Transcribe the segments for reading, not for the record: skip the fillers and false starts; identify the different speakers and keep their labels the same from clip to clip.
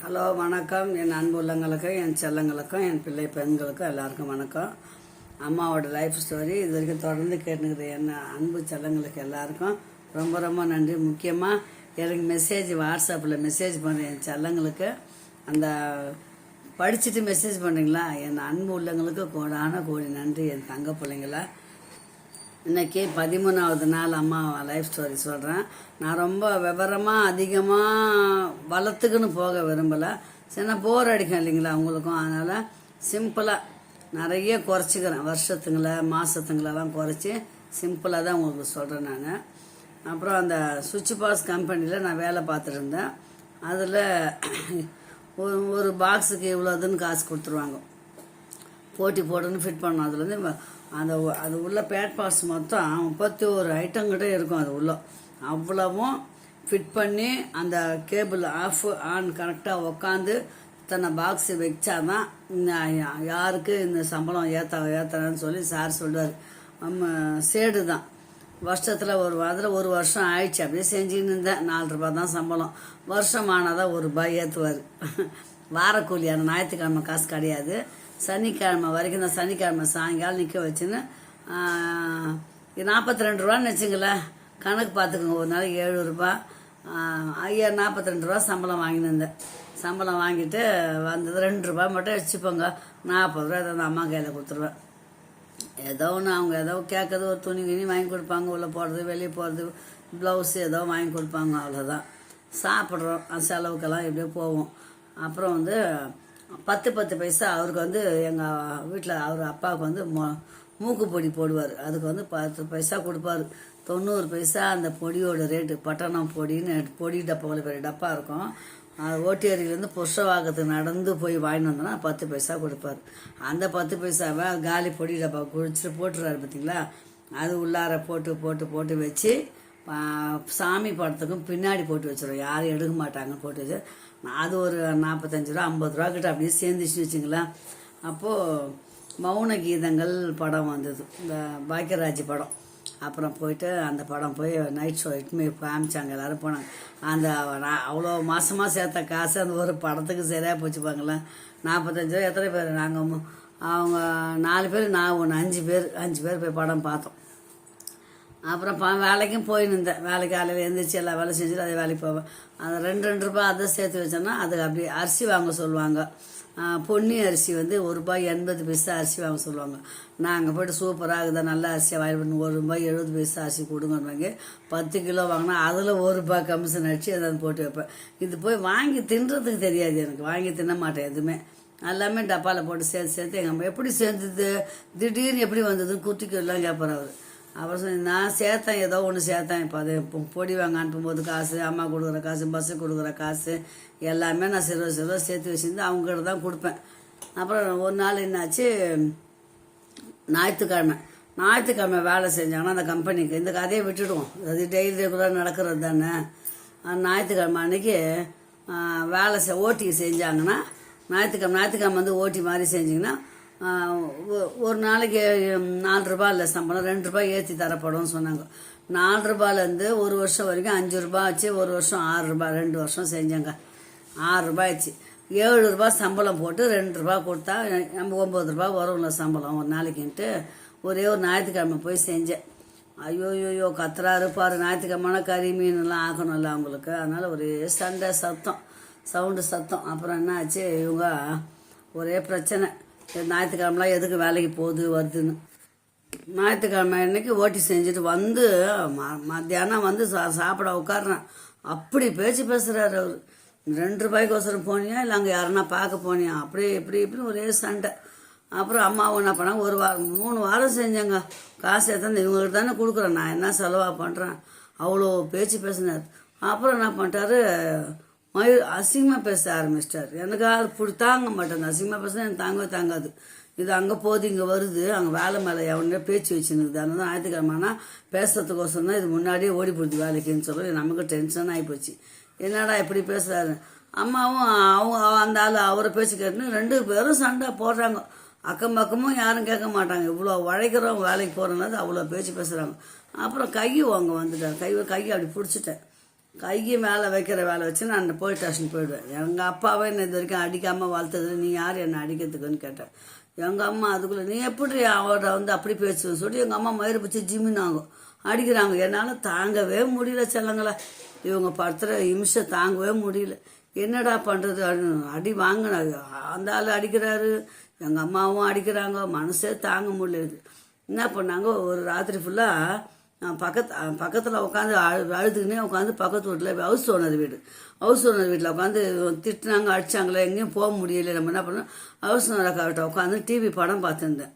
Speaker 1: Hello வணக்கம். என் அன்பு உள்ளங்களுக்கும் என் செல்லங்களுக்கும் என் பிள்ளை பெண்களுக்கும் எல்லாருக்கும் வணக்கம். அம்மாவோட லைஃப் ஸ்டோரி இது வரைக்கும் தொடர்ந்து கேட்டுக்கிற என் அன்பு செல்லங்களுக்கு எல்லாருக்கும் ரொம்ப ரொம்ப நன்றி. முக்கியமாக எனக்கு மெசேஜ் வாட்ஸ்அப்பில் மெசேஜ் பண்ணுறேன் என் செல்லங்களுக்கு. அந்த படிச்சுட்டு மெசேஜ் பண்ணுறீங்களா, என் அன்பு உள்ளங்களுக்கு கோடான கோடி நன்றி என் தங்க பிள்ளைங்கள. இன்றைக்கி 13வது நாள் அம்மா லைஃப் ஸ்டோரி சொல்கிறேன். நான் ரொம்ப விவரமாக அதிகமாக வளர்த்துக்குன்னு போக விரும்பலை. சின்ன போர் அடிக்கும் இல்லைங்களா அவங்களுக்கும். அதனால் சிம்பிளாக நிறைய குறைச்சிக்கிறேன். வருஷத்துங்களை மாதத்துங்களெல்லாம் குறைச்சி சிம்பிளாக தான் உங்களுக்கு சொல்கிறேன் நான். அப்புறம் அந்த சுவிட்ச் பாஸ் கம்பெனியில் நான் வேலை பார்த்துட்டு இருந்தேன். அதில் ஒரு பாக்ஸுக்கு இவ்வளோதுன்னு காசு கொடுத்துருவாங்க. போட்டி போட்டுன்னு ஃபிட் பண்ணோம். அதுலேருந்து அது உள்ள பேட் பாஸ் மொத்தம் 31 ஐட்டம் கிட்டே இருக்கும். அது உள்ள அவ்வளவும் ஃபிட் பண்ணி அந்த கேபிள் ஆஃப் ஆன் கரெக்டாக உக்காந்து இத்தனை பாக்ஸு வச்சாதான் யாருக்கு இந்த சம்பளம் ஏற்றுறான்னு சொல்லி சார் சொல்லுவார். நம்ம சேடு தான். வருஷத்தில் ஒரு வருஷம் ஆயிடுச்சு. அப்படியே செஞ்சுன்னு இருந்தேன். 4 ரூபாய் தான் சம்பளம். வருஷம் ஆனாதான் ₹1 ஏற்றுவார். வாரக்கூலியான ஞாயிற்றுக்கிழமை காசு கிடையாது. சனிக்கிழமை வரைக்கும் தான். சனிக்கிழமை சாயங்காலம் நிற்க வச்சுன்னு 42 ரூபான்னு வச்சுங்களேன். கணக்கு பார்த்துக்கோங்க. ஒரு நாளைக்கு ₹7. 42 ரூபா சம்பளம் வாங்கின்னு இருந்தேன். சம்பளம் வாங்கிட்டு வந்தது ₹2 மட்டும் வச்சுப்போங்க. 40 ரூபா ஏதாவது அம்மா கையில் கொடுத்துருவேன். ஏதோ ஒன்று அவங்க ஏதோ கேட்குறது, ஒரு துணி கிணி வாங்கி கொடுப்பாங்க. உள்ளே போடுறது, வெளியே போகிறது, ப்ளவுஸு ஏதோ வாங்கி கொடுப்பாங்க. அவ்வளோதான். சாப்பிட்றோம். செலவுக்கெல்லாம் எப்படியோ போவோம். அப்புறம் 10 பைசா அவருக்கு எங்கள் வீட்டில் அவர் அப்பாவுக்கு மூக்கு பொடி போடுவார். அதுக்கு 10 பைசா கொடுப்பாரு. 90 பைசா அந்த பொடியோட ரேட்டு. பட்டணம் பொடின்னு பொடி டப்பா, பெரிய டப்பா இருக்கும். அது ஓட்டேரியிலேருந்து புஷ்பவாக்கத்துக்கு நடந்து போய் வாங்கிட்டு வந்தோன்னா 10 பைசா கொடுப்பார். அந்த 10 பைசாவை காலி பொடி டப்பா குடிச்சிட்டு போட்டுறாரு பார்த்தீங்களா. அது உள்ளார போட்டு வச்சு சாமி படத்துக்கும் பின்னாடி போட்டு வச்சிடும். யாரும் எடுக்க மாட்டாங்கன்னு போட்டு வச்சு அது ஒரு 45 ரூபா 50 ரூபா கிட்ட அப்படியே சேர்ந்துச்சுன்னு வச்சுங்களேன். அப்போது மௌன கீதங்கள் படம் வந்தது, இந்த பாக்கியராஜ் படம். அப்புறம் போயிட்டு அந்த படம் போய் நைட் ஷோ இட்டுமே காமிச்சாங்க. எல்லோரும் போனாங்க. அந்த அவ்வளோ மாதமாக சேர்த்த காசு அந்த ஒரு படத்துக்கு சரியாக போச்சுப்பாங்களேன். 45 ரூபா. எத்தனை பேர் நாங்கள்? அவங்க 4 பேர், நான் ஒன்று 5 பேர் போய் படம் பார்த்தோம். அப்புறம் வேலைக்கும் போயின்னு இருந்தேன். வேலைக்கு காலையில் எழுந்திரிச்சு எல்லா வேலை செஞ்சுட்டு அதே வேலைக்கு போவேன். அந்த 2 அதை சேர்த்து வச்சோன்னா அதுக்கு அப்படி அரிசி வாங்க சொல்லுவாங்க. பொன்னி அரிசி ₹1.80 அரிசி வாங்க சொல்லுவாங்க. நான் அங்கே போய்ட்டு சூப்பராக இருக்குதா நல்ல அரிசியாக வாங்கி ₹1.70 அரிசி கொடுங்கன்னு 10 கிலோ வாங்கினா அதில் ₹1 கமிஷன் அடிச்சு அதை போட்டு வைப்பேன். இது போய் வாங்கி தின்றதுக்கு தெரியாது எனக்கு. வாங்கி தின்ன மாட்டேன் எதுவுமே. எல்லாமே டப்பாவில் போட்டு சேர்த்து எங்கள் அம்மா எப்படி சேர்ந்தது, திடீர்னு எப்படி வந்ததுன்னு குட்டிக்கெல்லாம் கேட்பார் அவர். அப்புறம் சொல்லி நான் சேர்த்தேன், ஏதோ ஒன்று சேர்த்தேன். இப்போ அது பொடி வாங்க அனுப்பும்போது காசு, அம்மா கொடுக்குற காசு, பஸ்ஸுக்கு கொடுக்குற காசு எல்லாமே நான் சிறுவ சேர்த்து வச்சுருந்து அவங்ககிட்ட தான் கொடுப்பேன். அப்புறம் ஒரு நாள் என்னாச்சு, ஞாயிற்றுக்கிழமை வேலை செஞ்சாங்கன்னா அந்த கம்பெனிக்கு இந்த கதையை விட்டுடுவோம். அது டெய்லி ரெகுலராக நடக்கிறது தானே. ஞாயிற்றுக்கிழமை அன்றைக்கி வேலை ஓட்டி செஞ்சாங்கன்னா ஞாயிற்றுக்கிழமை ஓட்டி மாதிரி செஞ்சிங்கன்னா ஒரு நாளைக்கு ₹4 இல்லை சம்பளம், ₹2 ஏற்றி தரப்படும்னு சொன்னாங்க. ₹4 ஒரு வருஷம் வரைக்கும் ₹5 ஆச்சு. ஒரு வருஷம் ₹6, 2 வருஷம் செஞ்சேங்க. ₹6 ஆச்சு. ₹7 சம்பளம் போட்டு ₹2 கொடுத்தா நம்ம ₹9 வரும்ல சம்பளம் ஒரு நாளைக்குன்ட்டு ஒரே ஒரு ஞாயிற்றுக்கிழமை போய் செஞ்சேன். ஐயோ கத்துறாரு பாரு. ஞாயிற்றுக்கிழமை கறி மீன்லாம் ஆக்கணும்ல அவங்களுக்கு. அதனால் ஒரே சவுண்டு சத்தம். அப்புறம் என்ன ஆச்சு, இவங்க ஒரே பிரச்சனை. ஞாயிற்றுக்கிழமெலாம் எதுக்கு வேலைக்கு போகுது வருதுன்னு. ஞாயிற்றுக்கிழமை அன்னைக்கு ஓட்டி செஞ்சுட்டு மத்தியானம் சாப்பிட உட்காடுறேன். அப்படி பேசுகிறாரு அவர். ₹2 போனியா இல்லை அங்கே யாருன்னா பார்க்க போனியா, அப்படியே இப்படி ஒரே சண்டை. அப்புறம் அம்மாவும் என்ன பண்ணாங்க, 3 வாரம் செஞ்சேங்க. காசு எத்தனை இவங்களுக்கு தானே கொடுக்குறேன், நான் என்ன செலவாக பண்ணுறேன். அவ்வளோ பேசினார். அப்புறம் என்ன பண்ணிட்டாரு, அசிங்கமாக பேச ஆரம்பிச்சிட்டார். எனக்கு அது தாங்க மாட்டேன். அசிங்கமாக பேசினா எனக்கு தாங்காது. இது அங்கே போகுது இங்கே வருது, அங்கே வேலை மேலே எவனே பேச்சு வச்சுருக்குது. அதனால தான் ஞாயிற்றுக்கிழமைனா பேசுறதுக்கோசரம் தான் இது முன்னாடியே ஓடி போடுது வேலைக்குன்னு சொல்லி நமக்கு டென்ஷன் ஆகிப்போச்சு. என்னடா இப்படி பேசுகிறாரு. அம்மாவும் அவங்க அந்த ஆள் அவரை பேச்சு கேட்டுன்னு 2 பேரும் சண்டை போடுறாங்க. அக்கம் பக்கமும் யாரும் கேட்க மாட்டாங்க. இவ்வளோ உழைக்கிறோம் வேலைக்கு போகிறனால அவ்வளோ பேச்சு பேசுகிறாங்க. அப்புறம் கையை வாங்க வந்துட்டார். கை அப்படி பிடிச்சிட்டேன். கையை மேலே வைக்கிற வேலை வச்சு நான் போலீஸ் ஸ்டேஷன் போயிடுவேன். எங்கள் அப்பாவே என்ன இது வரைக்கும் அடிக்காமல் வளர்த்தது, நீ யார் என்னை அடிக்கிறதுக்குன்னு கேட்டேன். எங்கள் அம்மா அதுக்குள்ளே நீ எப்படி அவரை வந்து அப்படி பேசுவேன்னு சொல்லி எங்கள் அம்மா மயிறு பிடிச்சி ஜிம்மினாங்க அடிக்கிறாங்க. என்னால் தாங்கவே முடியல செல்லங்களா, இவங்க படுத்துகிற இம்சை தாங்கவே முடியல. என்னடா பண்ணுறது, அடி வாங்கினாங்க. அந்த ஆள் அடிக்கிறாரு, எங்கள் அம்மாவும் அடிக்கிறாங்க, மனசே தாங்க முடியல. என்ன பண்ணாங்க, ஒரு ராத்திரி ஃபுல்லாக பக்கத்தில் உட்காந்து அழுதுக்குன்னே உட்காந்து பக்கத்து வீட்டில் ஹவுஸ் ஓனர் வீட்டில் உட்காந்து திட்டினாங்க, அடித்தாங்களே, எங்கேயும் போக முடியல. நம்ம என்ன பண்ணோம், ஹவுஸ் ஓனர் அக்காவிட்ட உட்காந்து டிவி படம் பார்த்துருந்தேன்.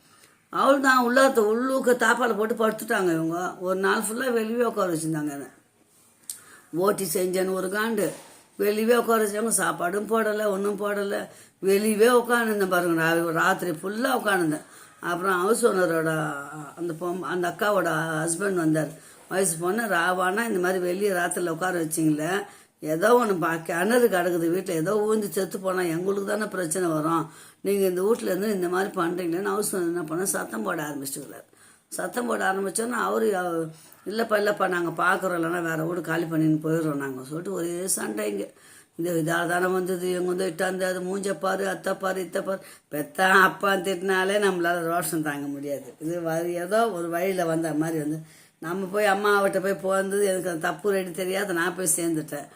Speaker 1: அவள் தான் உள்ளுக்க தாப்பால் போட்டு படுத்துட்டாங்க. இவங்க ஒரு நாள் ஃபுல்லாக வெளியே உட்கார வச்சுருந்தாங்க. என்ன ஓட்டி செஞ்சேன்னு ஒரு காண்டு வெளியே உட்கார வச்சாங்க. சாப்பாடும் போடலை, ஒன்றும் போடலை, வெளியே உட்காந்துருந்தேன் பாருங்க. ராத்திரி ஃபுல்லாக உட்காந்துருந்தேன். அப்புறம் ஹவுஸ் ஓனரோட அந்த அக்காவோட ஹஸ்பண்ட் வந்தார். வயசு பொண்ணு ராவானா இந்த மாதிரி வெளியே ராத்திரியில் உட்கார வச்சிங்களே, ஏதோ ஒன்று கிணறு கிடக்குது வீட்டில், ஏதோ ஊஞ்சி செத்து போனால் எங்களுக்கு தானே பிரச்சனை வரும், நீங்கள் இந்த வீட்டிலேருந்து இந்த மாதிரி பண்ணுறீங்களேன்னு ஹவுஸ் ஓனர் என்ன பண்ண சத்தம் போட ஆரம்பிச்சுக்கிறார். சத்தம் போட ஆரம்பித்தோன்னா அவர் இல்லைப்பா நாங்கள் பார்க்குறோம், இல்லைன்னா வேறு வீடு காலி பண்ணின்னு போயிடுறோம் நாங்கள் சொல்லிட்டு ஒரே சண்டை. இங்கே இந்த இதாக தானே வந்தது, இவங்க வந்து இட்டாந்து அது மூஞ்சப்பாரு, அத்தைப்பாரு, இத்தைப்பாரு, பெத்தா அப்பான்னு திட்டினாலே நம்மளால் ரோஷம் தாங்க முடியாது. இது ஏதோ ஒரு வழியில் வந்த மாதிரி வந்து நம்ம போய் அம்மாவிட்ட போய் போந்தது எனக்கு அந்த தப்பு ரெடி தெரியாது, நான் போய் சேர்ந்துட்டேன்.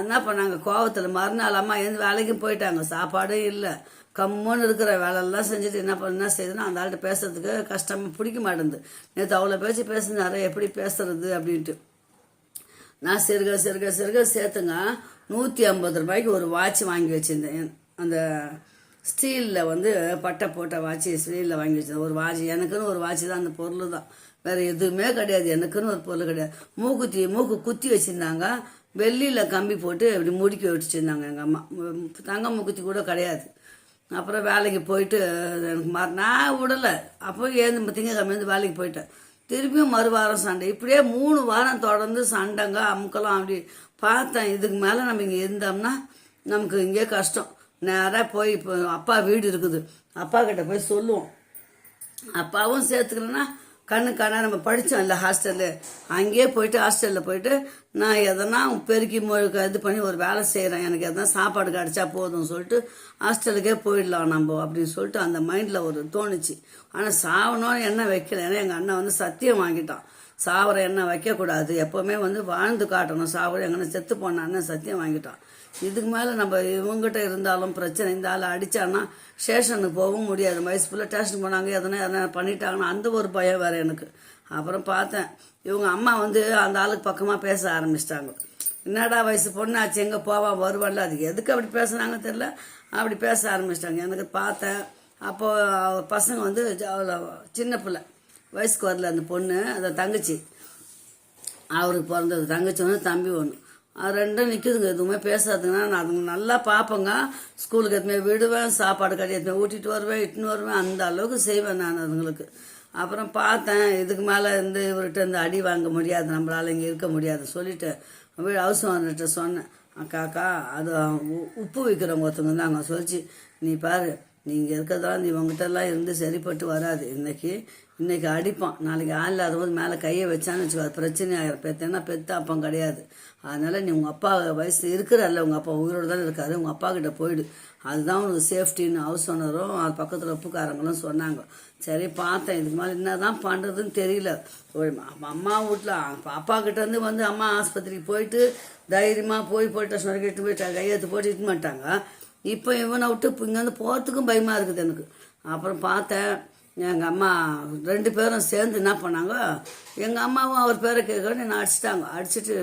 Speaker 1: என்ன பண்ணாங்க, கோவத்தில் மறுநாள் அம்மா எழுந்து வேலைக்கும் போயிட்டாங்க. சாப்பாடும் இல்லை, கம்முன்னு இருக்கிற வேலையெல்லாம் செஞ்சுட்டு என்ன செய்யுதுன்னா அந்த ஆள்கிட்ட பேசுறதுக்கு கஷ்டமாக பிடிக்க மாட்டேங்குது. நேற்று அவ்வளோ பேசுனாரு, எப்படி பேசுறது அப்படின்ட்டு நான் சிறுக சேர்த்துங்க 150 ரூபாய்க்கு ஒரு வாட்ச் வாங்கி வச்சுருந்தேன். அந்த ஸ்டீலில் வந்து பட்டை போட்ட வாட்சி ஸ்டீலில் வாங்கி வச்சிருந்தேன். ஒரு வாட்ச் எனக்குன்னு ஒரு வாட்ச் தான், அந்த பொருள் தான், வேறு எதுவுமே கிடையாது. எனக்குன்னு ஒரு பொருள் கிடையாது. மூக்கு குத்தி வச்சுருந்தாங்க, வெள்ளியில் கம்பி போட்டு இப்படி முடுக்கி வச்சுருந்தாங்க எங்கள் அம்மா. தங்க மூக்குத்தி கூட கிடையாது. அப்புறம் வேலைக்கு போயிட்டு எனக்கு நான் விடலை. அப்போ திங்கக்கிழமை வேலைக்கு போயிட்டேன். திருப்பியும் மறுவாரம் சண்டை. இப்படியே 3 வாரம் தொடர்ந்து சண்டைங்க அமுக்கலாம். அப்படி பார்த்தேன், இதுக்கு மேலே நம்ம இங்கே இருந்தோம்னா நமக்கு இங்கே கஷ்டம். நேராக போய் இப்போ அப்பா வீடு இருக்குது, அப்பா கிட்ட போய் சொல்லுவோம். அப்பாவும் சேர்த்துக்கலன்னா கண்ணு நம்ம படித்தோம் இல்லை ஹாஸ்டலு, அங்கேயே போயிட்டு ஹாஸ்டலில் போயிட்டு நான் எதனா பெருக்கி இது பண்ணி ஒரு வேலை செய்கிறேன், எனக்கு எதனா சாப்பாடு கிடச்சா போதும்னு சொல்லிட்டு ஹாஸ்டலுக்கே போயிடலாம் நம்ம அப்படின்னு சொல்லிட்டு அந்த மைண்டில் ஒரு தோணுச்சு. ஆனால் சாவணும்னு எண்ணெய் வைக்கல. ஏன்னா எங்கள் அண்ணன் வந்து சத்தியம் வாங்கிட்டான், சாவர எண்ணெய் வைக்கக்கூடாது, எப்போவுமே வந்து வாழ்ந்து காட்டணும், சாவர எங்கன்னா செத்து போனான்னு சத்தியம் வாங்கிட்டான். இதுக்கு மேலே நம்ம இவங்ககிட்ட இருந்தாலும் பிரச்சனை. இந்த ஆள் அடித்தான்னா ஸ்டேஷனுக்கு போகவும் முடியாது. வயசு ஃபுல்லாக ஸ்டேஷனுக்கு போனாங்க, எதனா பண்ணிட்டாங்கன்னா அந்த ஒரு பயம் வேறு எனக்கு. அப்புறம் பார்த்தேன், இவங்க அம்மா வந்து அந்த ஆளுக்கு பக்கமாக பேச ஆரம்பிச்சிட்டாங்க. என்னடா வயசு பொண்ணாச்சு, எங்கே போவா வருவாள்ல, அதுக்கு எதுக்கு அப்படி பேசுனாங்க தெரில, அப்படி பேச ஆரம்பிச்சிட்டாங்க. எனக்கு பார்த்தேன். அப்போது பசங்க வந்து சின்ன பிள்ளை, வயசுக்கு வரல அந்த பொண்ணு, அந்த தங்கச்சி, அவருக்கு பிறந்தது தங்கச்சி ஒன்று, தம்பி ஒன்று, அது ரெண்டும் நிற்குதுங்க, எதுவுமே பேசாதுங்கன்னா. நான் அதுங்க நல்லா பார்ப்பேங்க. ஸ்கூலுக்கு எதுவுமே விடுவேன், சாப்பாடு கடை எதுவுமே ஊட்டிட்டு வருவேன், இட்டுன்னு வருவேன், அந்த அளவுக்கு செய்வேன் நான் அதுங்களுக்கு. அப்புறம் பார்த்தேன், இதுக்கு மேலே இவர்கிட்ட அடி வாங்க முடியாது, நம்மளால் இங்கே இருக்க முடியாது சொல்லிட்டு ஹவுஸ் ஓனர்கிட்ட சொன்னேன். அக்கா அது உப்பு விற்கிறவங்க ஒருத்தவங்க தான் அங்கே சொல்லிச்சு, நீ பாரு நீங்கள் இருக்கிறதெல்லாம் நீ உங்ககிட்டலாம் இருந்து சரிப்பட்டு வராது, இன்னைக்கு அடிப்பான், நாளைக்கு ஆள் இல்லாதபோது மேலே கையை வச்சான்னு வச்சுக்கோ, அது பிரச்சனை ஆகிடும். பெத்தேன்னா பெத்த அப்பம் கிடையாது. அதனால் நீ உங்கள் அப்பா வயசு இருக்கிறல்ல, உங்கள் அப்பா உயிரோடு தானே இருக்காரு, உங்கள் அப்பா கிட்ட போயிடு, அதுதான் உனக்கு சேஃப்டின்னு ஹவுஸ் ஓனரும் அது பக்கத்தில் உப்புக்காரங்களும் சொன்னாங்க. சரி பார்த்தேன், இதுக்கு மேலே என்ன தான் பண்ணுறதுன்னு தெரியல. அம்மா வீட்டில் அப்பா கிட்டேருந்து வந்து அம்மா ஆஸ்பத்திரிக்கு போயிட்டு தைரியமாக போயிட்டு சொன்னக்கு இட்டு போயிட்டா, கையெழுத்து போட்டு இட்டு மாட்டாங்க. இப்போ இவனை விட்டு இங்கேருந்து போகிறதுக்கும் பயமாக இருக்குது எனக்கு. அப்புறம் பார்த்தேன், எங்கள் அம்மா 2 பேரும் சேர்ந்து என்ன பண்ணாங்க, எங்கள் அம்மாவும் அவர் பேரை கேட்கணும் என்னை அடிச்சிட்டாங்க. அடிச்சுட்டு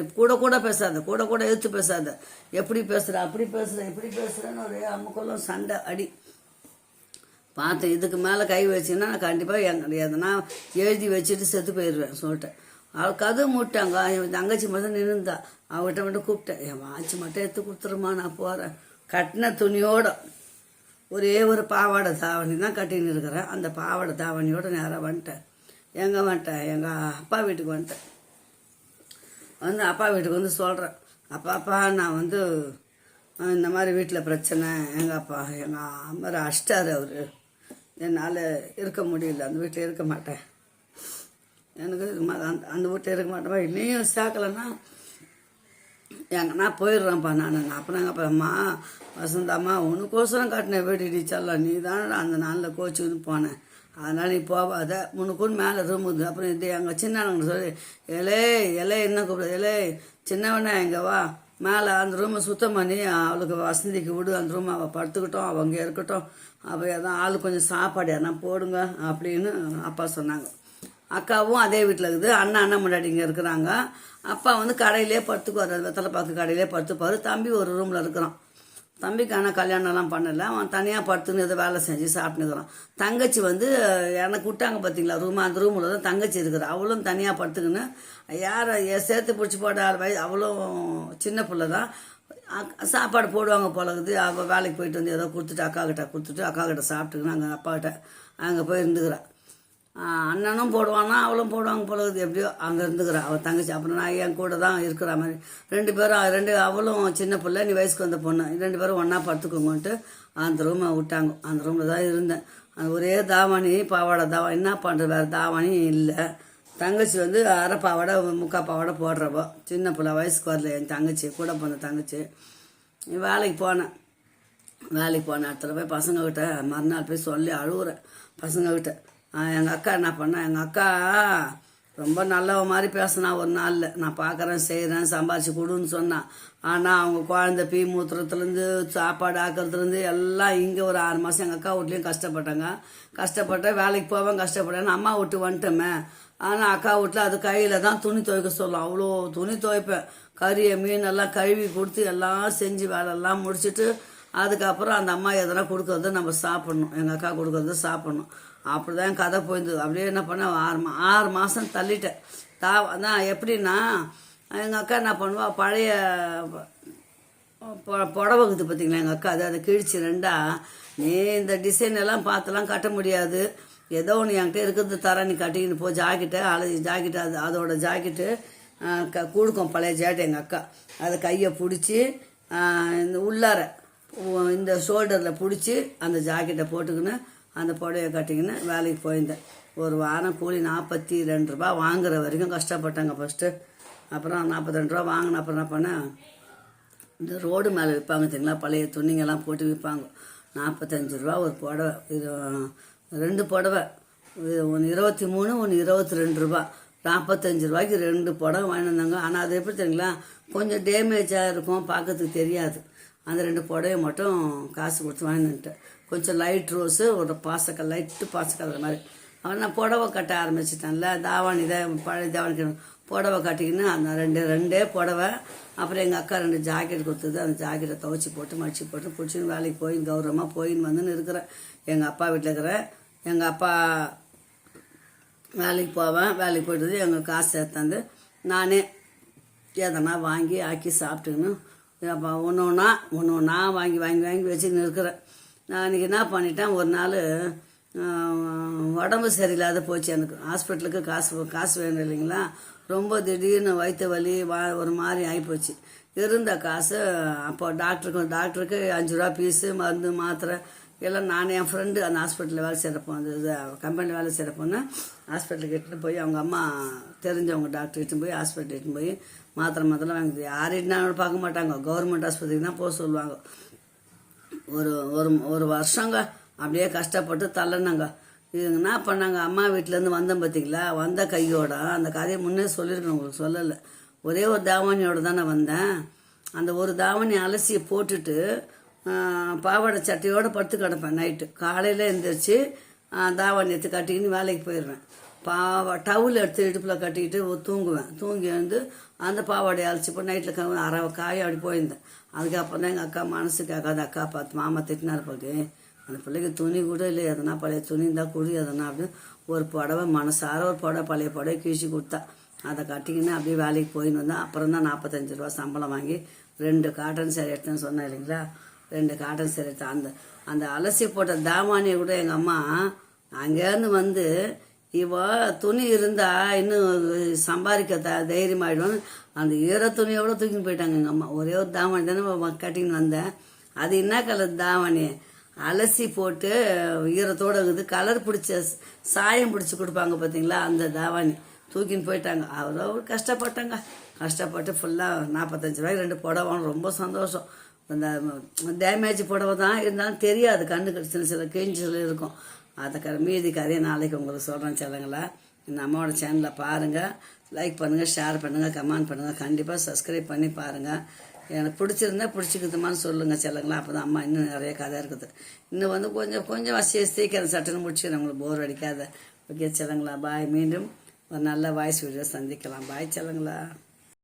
Speaker 1: கூட பேசாத, கூட எடுத்து பேசாத, எப்படி பேசுகிற, அப்படி பேசுகிற, இப்படி பேசுகிறேன்னு ஒரே அம்முக்கெல்லாம் சண்டை அடி. பார்த்தேன், இதுக்கு மேலே கை வச்சிங்கன்னா நான் கண்டிப்பாக எதனா எழுதி வச்சுட்டு செத்து போயிடுவேன் சொல்லிட்டேன். அவள் கதை மூட்டாங்க. என் தங்கச்சி மட்டும் நின்றுந்தா, அவகிட்ட மட்டும் கூப்பிட்டேன், என் வாட்சி மட்டும் எடுத்து கொடுத்துருமா, நான் போகிறேன். கட்டின துணியோட ஒரே ஒரு பாவாடை தாவணி தான் கட்டின்னு இருக்கிறேன். அந்த பாவாடை தாவணியோடு நேராக வந்துட்டேன். எங்கே வந்துட்டேன், எங்கள் அப்பா வீட்டுக்கு வந்துட்டேன். அப்பா வீட்டுக்கு வந்து சொல்கிறேன், அப்பா நான் வந்து இந்த மாதிரி வீட்டில் பிரச்சனை, எங்கள் அம்மா அஷ்டார் அவர், என்னால் இருக்க முடியல, அந்த வீட்டில் இருக்க மாட்டேன், எனக்கு அந்த வீட்டில் இருக்க மாட்டேன், இன்னையும் சேர்க்கலைன்னா எங்கன்னா போயிடுறேன்ப்பா நான். அப்புறங்க அம்மா வசந்தாம்மா உனக்கோசரம் கட்டின வீடு செல்லம், நீ தானே அந்த நாளில் கோச்சுன்னு போனேன், அதனால் நீ போவாத, முன்னுக்குன்னு மேலே ரூம் இருக்குது. அப்புறம் இது எங்கள் சின்னவங்க சொல்லி, இலே என்ன கூப்பிடுது, சின்னவனே இங்கே வா, மேலே அந்த ரூமை சுத்தம் பண்ணி அவளுக்கு வசந்திக்கு விடு, அந்த ரூமை அவள் படுத்துக்கிட்டோம், அவள் அங்கே இருக்கட்டும், அப்போ எதான் ஆளுக்கு கொஞ்சம் சாப்பாடு எதனா போடுங்க அப்படின்னு அப்பா சொன்னாங்க. அக்காவும் அதே வீட்டில் இருக்குது, அண்ணன் முன்னாடி இங்கே இருக்கிறாங்க. அப்பா வந்து கடையிலே படுத்துக்குவார், வெத்தலை பாக்கு கடையிலே படுத்துப்பார். தம்பி ஒரு ரூமில் இருக்கிறான். தம்பிக்கு ஆனால் கல்யாணம்லாம் பண்ணலை, அவன் தனியாக படுத்துன்னு ஏதோ வேலை செஞ்சு சாப்பிட்டுக்கிறான். தங்கச்சி வந்து எனக்கு விட்டாங்க பார்த்தீங்களா ரூம், அந்த ரூமில் தான் தங்கச்சி இருக்கிற, அவளும் தனியாக படுத்துக்குன்னு யாரை சேர்த்து பிடிச்சி போட அவளும் சின்ன பிள்ளை தான். சாப்பாடு போடுவாங்க போலக்குது. அவள் வேலைக்கு போயிட்டு வந்து ஏதோ கொடுத்துட்டு அக்கா கிட்ட சாப்பிட்டுக்குன்னு அங்கே அப்பாக்கிட்ட அங்கே போய் இருந்துக்கிறான். அண்ணனும் போடுவானா அவளும் போடுவாங்க போலக்குது, எப்படியோ அங்கே இருந்துக்கிறா அவள் தங்கச்சி. அப்புறம் நான் என் கூட தான் இருக்கிற மாதிரி ரெண்டு பேரும் அவளும் சின்ன பிள்ளை, நீ வயசுக்கு வந்த பொண்ணு, ரெண்டு பேரும் ஒன்றா படுத்துக்கோங்கன்ட்டு அந்த ரூமை விட்டாங்க. அந்த ரூமில் தான் இருந்தேன். அந்த ஒரே தாவணி பாவாடை என்ன பண்ணுறது, வேறு தாவணி இல்லை. தங்கச்சி வந்து அரை பாவாடை முக்கால் பாவாடை போடுறப்போ, சின்ன பிள்ளை வயசுக்கு வரல என் தங்கச்சி, கூட போன தங்கச்சி. வேலைக்கு போனேன் இடத்துல போய் பசங்கக்கிட்ட மறுநாள் போய் சொல்லி அழுகுறேன் பசங்கக்கிட்ட. எங்கள் அக்கா என்ன பண்ணா, எங்கள் அக்கா ரொம்ப நல்லவ மாதிரி பேசினா ஒரு நாளில், நான் பார்க்குறேன் செய்கிறேன் சம்பாரிச்சு கொடுன்னு சொன்னான். ஆனால் அவங்க குழந்தை பீ மூத்திரத்துலேருந்து சாப்பாடு ஆக்கிறதுலேருந்து எல்லாம் இங்கே ஒரு 6 மாதம் எங்கள் அக்கா வீட்லேயும் கஷ்டப்பட்டேன். வேலைக்கு போவேன், கஷ்டப்பட்டேன். அம்மா விட்டு வந்துட்டோமே. ஆனால் அக்கா வீட்டில் அது கையில் தான் துணி துவைக்க சொல்லும், அவ்வளோ துணி துவைப்பேன். கறியை மீன் எல்லாம் கழுவி கொடுத்து எல்லாம் செஞ்சு வேலையெல்லாம் முடிச்சுட்டு அதுக்கப்புறம் அந்த அம்மா எதனா கொடுக்கறது நம்ம சாப்பிட்ணும், எங்கள் அக்கா கொடுக்கறது சாப்பிட்ணும். அப்படி தான் கதை போயிருந்தது. அப்படியே என்ன பண்ணேன், 6 மாதம் தள்ளிட்டேன். அதான் எப்படின்னா, எங்கள் அக்கா என்ன பண்ணுவா, பழைய புடவை இருக்குது பார்த்தீங்களா எங்கள் அக்கா, அதை கிழிச்சு ரெண்டா, நீ இந்த டிசைன் எல்லாம் பார்த்துலாம் கட்ட முடியாது, ஏதோ ஒன்று என்கிட்ட இருக்கிறது தர, நீ கட்டிக்கின்னு போ, ஜாக்கெட்டு அதோட ஜாக்கெட்டு கொடுக்கும் பழைய ஜாக்கெட்டு எங்கள் அக்கா. அதை கையை பிடிச்சி இந்த உள்ளார இந்த ஷோல்டரில் பிடிச்சி அந்த ஜாக்கெட்டை போட்டுக்கின்னு அந்த புடவையை கட்டிக்கின்னு வேலைக்கு போயிருந்தேன். ஒரு வாரம் கூலி 42 ரூபா வாங்குற வரைக்கும் கஷ்டப்பட்டாங்க ஃபஸ்ட்டு. அப்புறம் 42 ரூபா வாங்கின அப்புறம் என்ன பண்ணேன், இந்த ரோடு மேலே விற்பாங்க தெரியுங்களா, பழைய துணிங்கெல்லாம் போட்டு விற்பாங்க. 45 ரூபா ஒரு புடவை, இது 2 புடவை, ஒன்று 23 ஒன்று 22 ரூபா, 45 ரூபாய்க்கு 2 புடவை வாங்கிட்டு வந்தாங்க. ஆனால் அது எப்படி தெரியுங்களா, கொஞ்சம் டேமேஜாக இருக்கும், பார்க்கறதுக்கு தெரியாது. அந்த 2 புடவை மட்டும் காசு கொடுத்து வாங்கிட்டேன். கொஞ்சம் லைட் ரோஸு, ஒரு லைட்டு பாசக்கலர் மாதிரி. அவன் நான் புடவை கட்ட ஆரம்பிச்சிட்டேன்ல, தாவாணி தான் பழைய தாவாணி புடவை கட்டிக்கின்னு அந்த ரெண்டே புடவை. அப்புறம் எங்கள் அக்கா 2 ஜாக்கெட் கொடுத்தது, அந்த ஜாக்கெட்டை துவைச்சி போட்டு மடிச்சு போட்டு பிடிச்சின்னு வேலைக்கு போய் கௌரவமாக போயின்னு வந்துன்னு இருக்கிறேன். எங்கள் அப்பா வீட்டில் இருக்கிறேன். எங்கள் அப்பா வேலைக்கு போவேன், வேலைக்கு போய்ட்டு எங்கள் காசு சேர்த்தாந்து நானே எதனா வாங்கி ஆக்கி சாப்பிட்டுக்கணும். அப்போ ஒன்று ஒன்றா வாங்கி வச்சுன்னு இருக்கிறேன். நான் இன்றைக்கி என்ன பண்ணிட்டேன், ஒரு நாள் உடம்பு சரியில்லாத போச்சு எனக்கு. ஹாஸ்பிட்டலுக்கு காசு வேணும் இல்லைங்களா, ரொம்ப திடீர்னு வயிற்று வலி ஒரு மாதிரி ஆகிப்போச்சு. இருந்த காசு அப்போ டாக்டருக்கு 5 ரூபா ஃபீஸு, மருந்து மாத்திரை எல்லாம் நான் என் ஃப்ரெண்டு அந்த ஹாஸ்பிட்டலில் வேலை செய்கிறப்போ, அந்த இது கம்பெனியில் வேலை செய்கிறப்போன்னு ஹாஸ்பிட்டலுக்கு எடுத்துகிட்டு போய் அவங்க அம்மா தெரிஞ்சவங்க டாக்டர் இட்டுன்னு போய் ஹாஸ்பிட்டல் எடுத்துன்னு போய் மாத்திரை வாங்குது. யார்கிட்டனா பார்க்க மாட்டாங்க, கவர்மெண்ட் ஆஸ்பத்திரிக்கு தான் போக சொல்லுவாங்க. ஒரு வருஷங்க அப்படியே கஷ்டப்பட்டு தள்ளனாங்க. இதுங்க என்ன பண்ணாங்க, அம்மா வீட்டிலேருந்து வந்தேன் பார்த்தீங்களா, வந்த கையோட அந்த கதையை முன்னே சொல்லியிருக்கேன், உங்களுக்கு சொல்லலை. ஒரே ஒரு தாவணியோடு தானே வந்தேன். அந்த ஒரு தாவணி அலசியை போட்டுட்டு பாவாடை சட்டையோடு படுத்து கிடப்பேன். நைட்டு காலையில் எழுந்திரிச்சு தாவணி எடுத்து கட்டிக்கின்னு வேலைக்கு போயிடுவேன். டவுல் எடுத்து இடுப்பில் கட்டிக்கிட்டு தூங்கி வந்து அந்த பாவாடையை அழைச்சிப்போ நைட்டில் அரை காய அப்படி போயிருந்தேன். அதுக்கப்புறம் தான் எங்கள் அக்கா மனசு கேட்காத, அக்கா பார்த்து மாமா திட்டினார் போட்டு, அந்த பிள்ளைக்கு துணி கூட இல்லை, எதனா பழைய துணி இருந்தால் கொடு எதனா அப்படின்னு ஒரு புடவை மனசார ஒரு புடவை பழைய புடவை கிழிச்சு கொடுத்தா. அதை கட்டிக்கின்னு அப்படியே வேலைக்கு போயின்னு வந்தேன். அப்புறம் தான் 45 ரூபா சம்பளம் வாங்கி 2 காட்டன் சேரீ எடுத்தேன்னு சொன்னேன் இல்லைங்களா, 2 காட்டன் சேரீ எடுத்தேன். அந்த அலசி போட்ட தாவானியை கூட எங்கள் அம்மா அங்கேருந்து வந்து, இவ துணி இருந்தா இன்னும் சம்பாதிக்க தைரியமாயிடும், அந்த ஈர துணியோட தூக்கின்னு போயிட்டாங்க எங்கள் அம்மா. ஒரே ஒரு தாவணி தானே கட்டின்னு வந்தேன். அது என்ன கலர் தாவணி, அலசி போட்டு ஈரத்தோடு இருக்குது, கலர் பிடிச்ச சாயம் பிடிச்சி கொடுப்பாங்க பார்த்தீங்களா, அந்த தாவணி தூக்கின்னு போயிட்டாங்க. அவ்வளோ கஷ்டப்பட்டாங்க. கஷ்டப்பட்டு ஃபுல்லாக 45 ரூபாய்க்கு 2 புடவை வாங்கினோம். ரொம்ப சந்தோஷம். அந்த டேமேஜ் புடவை தான் இருந்தாலும் தெரியாது, கண்ணுக்கு சில கிழிஞ்சல் இருக்கும். அதை மீதி கதையை நாளைக்கு உங்களுக்கு சொல்கிறேன் செல்லங்களா. இந்த அம்மாவோட சேனலை பாருங்கள், லைக் பண்ணுங்கள், ஷேர் பண்ணுங்கள், கமெண்ட் பண்ணுங்கள், கண்டிப்பாக சப்ஸ்கிரைப் பண்ணி பாருங்கள். எனக்கு பிடிச்சிருந்தா பிடிச்சிக்குதுமான்னு சொல்லுங்கள் செல்லங்களா. அப்போ தான் அம்மா இன்னும் நிறைய கதை இருக்குது. இன்னும் வந்து கொஞ்சம் சீக்கிரம் சட்டுன்னு முடிச்சு நம்மளுக்கு போர் அடிக்காத. ஓகே செல்லங்களா, பாய். மீண்டும் ஒரு நல்ல வாய்ஸ் வீடியோ சந்திக்கலாம். பாய் செல்லங்களா.